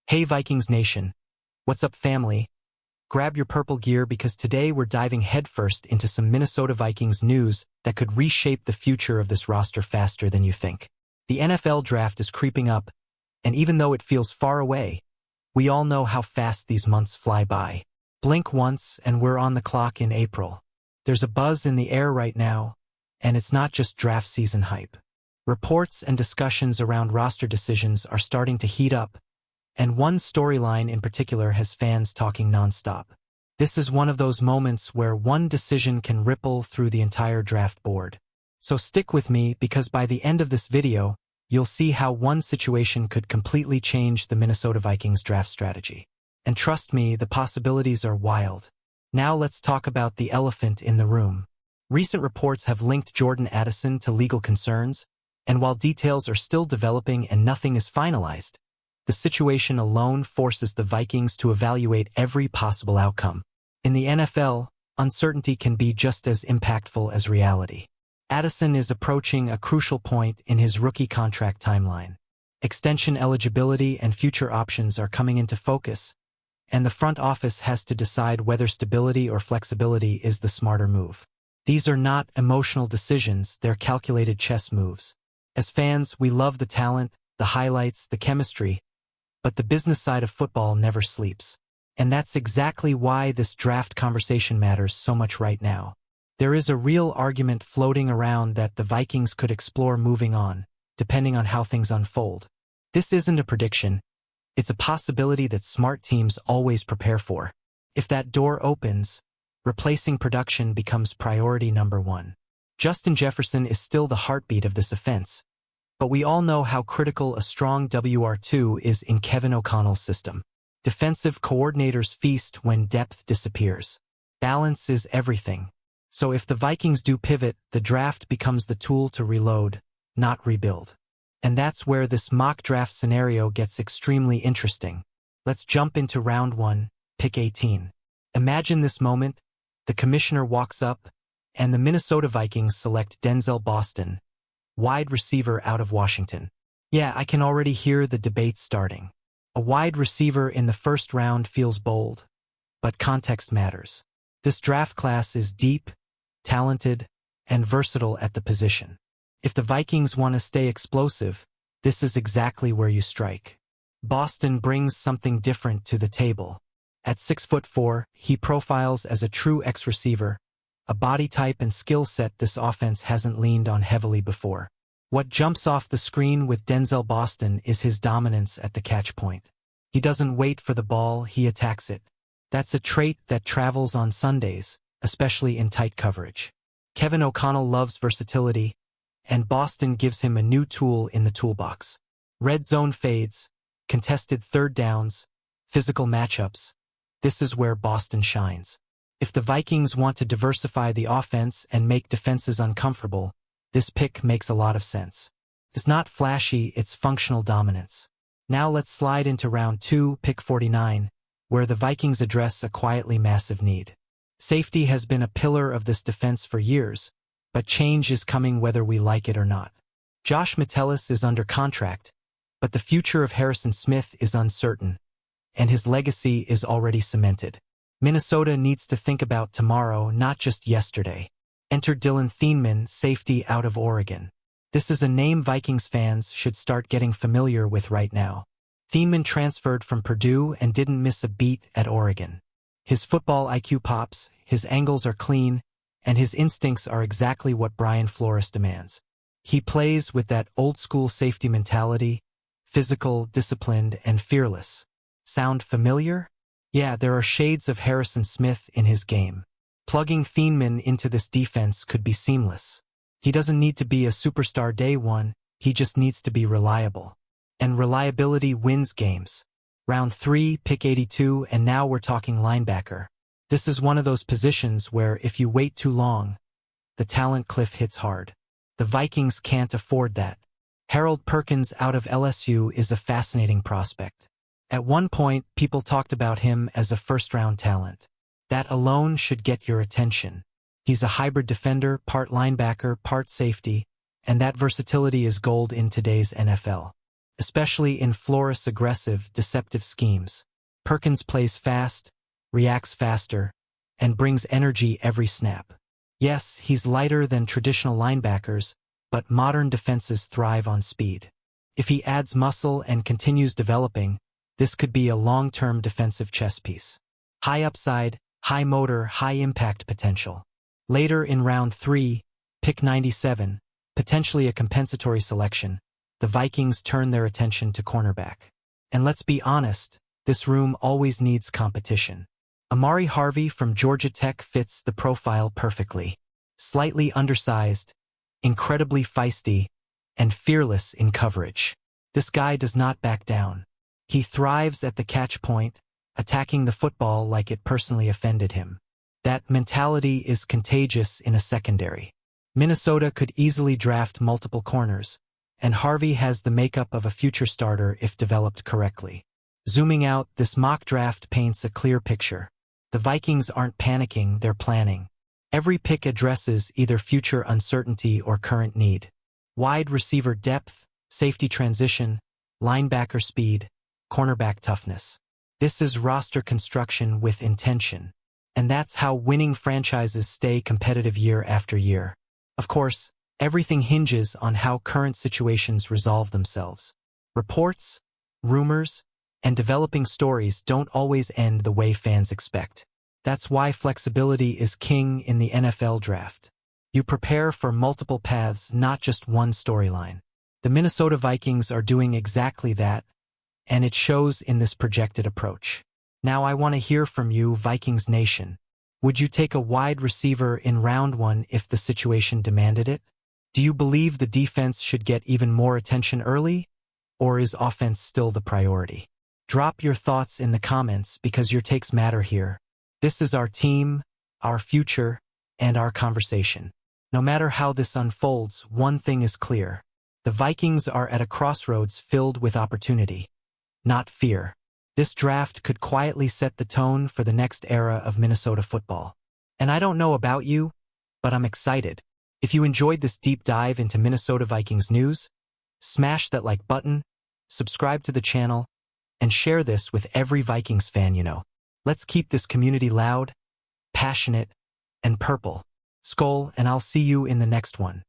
Hey Vikings Nation, what's up family? Grab your purple gear because today we're diving headfirst into some Minnesota Vikings news that could reshape the future of this roster faster than you think. The NFL draft is creeping up, and even though it feels far away, we all know how fast these months fly by. Blink once and we're on the clock in April. There's a buzz in the air right now, and it's not just draft season hype. Reports and discussions around roster decisions are starting to heat up, and one storyline in particular has fans talking nonstop. This is one of those moments where one decision can ripple through the entire draft board. So stick with me because by the end of this video, you'll see how one situation could completely change the Minnesota Vikings draft strategy. And trust me, the possibilities are wild. Now let's talk about the elephant in the room. Recent reports have linked Jordan Addison to legal concerns, and while details are still developing and nothing is finalized, the situation alone forces the Vikings to evaluate every possible outcome. In the NFL, uncertainty can be just as impactful as reality. Addison is approaching a crucial point in his rookie contract timeline. Extension eligibility and future options are coming into focus, and the front office has to decide whether stability or flexibility is the smarter move. These are not emotional decisions, they're calculated chess moves. As fans, we love the talent, the highlights, the chemistry, but the business side of football never sleeps. And that's exactly why this draft conversation matters so much right now. There is a real argument floating around that the Vikings could explore moving on, depending on how things unfold. This isn't a prediction. It's a possibility that smart teams always prepare for. If that door opens, replacing production becomes priority number one. Justin Jefferson is still the heartbeat of this offense, but we all know how critical a strong WR2 is in Kevin O'Connell's system. Defensive coordinators feast when depth disappears. Balance is everything. So if the Vikings do pivot, the draft becomes the tool to reload, not rebuild. And that's where this mock draft scenario gets extremely interesting. Let's jump into round 1, pick 18. Imagine this moment: the commissioner walks up, and the Minnesota Vikings select Denzel Boston, wide receiver out of Washington. Yeah, I can already hear the debate starting. A wide receiver in the first round feels bold, but context matters. This draft class is deep, talented, and versatile at the position. If the Vikings want to stay explosive, this is exactly where you strike. Boston brings something different to the table. At 6'4", he profiles as a true X-receiver, a body type and skill set this offense hasn't leaned on heavily before. What jumps off the screen with Denzel Boston is his dominance at the catch point. He doesn't wait for the ball, he attacks it. That's a trait that travels on Sundays, especially in tight coverage. Kevin O'Connell loves versatility, and Boston gives him a new tool in the toolbox. Red zone fades, contested third downs, physical matchups. This is where Boston shines. If the Vikings want to diversify the offense and make defenses uncomfortable, this pick makes a lot of sense. It's not flashy, it's functional dominance. Now let's slide into round 2, pick 49, where the Vikings address a quietly massive need. Safety has been a pillar of this defense for years, but change is coming whether we like it or not. Josh Metellus is under contract, but the future of Harrison Smith is uncertain, and his legacy is already cemented. Minnesota needs to think about tomorrow, not just yesterday. Enter Dylan Thieneman, safety out of Oregon. This is a name Vikings fans should start getting familiar with right now. Thieneman transferred from Purdue and didn't miss a beat at Oregon. His football IQ pops, his angles are clean, and his instincts are exactly what Brian Flores demands. He plays with that old-school safety mentality, physical, disciplined, and fearless. Sound familiar? Yeah, there are shades of Harrison Smith in his game. Plugging Thieneman into this defense could be seamless. He doesn't need to be a superstar day one, he just needs to be reliable. And reliability wins games. Round 3, pick 82, and now we're talking linebacker. This is one of those positions where if you wait too long, the talent cliff hits hard. The Vikings can't afford that. Harold Perkins out of LSU is a fascinating prospect. At one point, people talked about him as a first-round talent. That alone should get your attention. He's a hybrid defender, part linebacker, part safety, and that versatility is gold in today's NFL. especially in Flores' aggressive, deceptive schemes. Perkins plays fast, reacts faster, and brings energy every snap. Yes, he's lighter than traditional linebackers, but modern defenses thrive on speed. If he adds muscle and continues developing, this could be a long-term defensive chess piece. High upside, high motor, high impact potential. Later in round 3, pick 97, potentially a compensatory selection, the Vikings turn their attention to cornerback. And let's be honest, this room always needs competition. Amari Harvey from Georgia Tech fits the profile perfectly. Slightly undersized, incredibly feisty, and fearless in coverage. This guy does not back down. He thrives at the catch point, attacking the football like it personally offended him. That mentality is contagious in a secondary. Minnesota could easily draft multiple corners, and Harvey has the makeup of a future starter if developed correctly. Zooming out, this mock draft paints a clear picture. The Vikings aren't panicking, they're planning. Every pick addresses either future uncertainty or current need. Wide receiver depth, safety transition, linebacker speed, cornerback toughness. This is roster construction with intention. And that's how winning franchises stay competitive year after year. Of course, everything hinges on how current situations resolve themselves. Reports, rumors, and developing stories don't always end the way fans expect. That's why flexibility is king in the NFL draft. You prepare for multiple paths, not just one storyline. The Minnesota Vikings are doing exactly that, and it shows in this projected approach. Now I want to hear from you, Vikings Nation. Would you take a wide receiver in round 1 if the situation demanded it? Do you believe the defense should get even more attention early, or is offense still the priority? Drop your thoughts in the comments because your takes matter here. This is our team, our future, and our conversation. No matter how this unfolds, one thing is clear. The Vikings are at a crossroads filled with opportunity, not fear. This draft could quietly set the tone for the next era of Minnesota football. And I don't know about you, but I'm excited. If you enjoyed this deep dive into Minnesota Vikings news, smash that like button, subscribe to the channel, and share this with every Vikings fan you know. Let's keep this community loud, passionate, and purple. Skol, and I'll see you in the next one.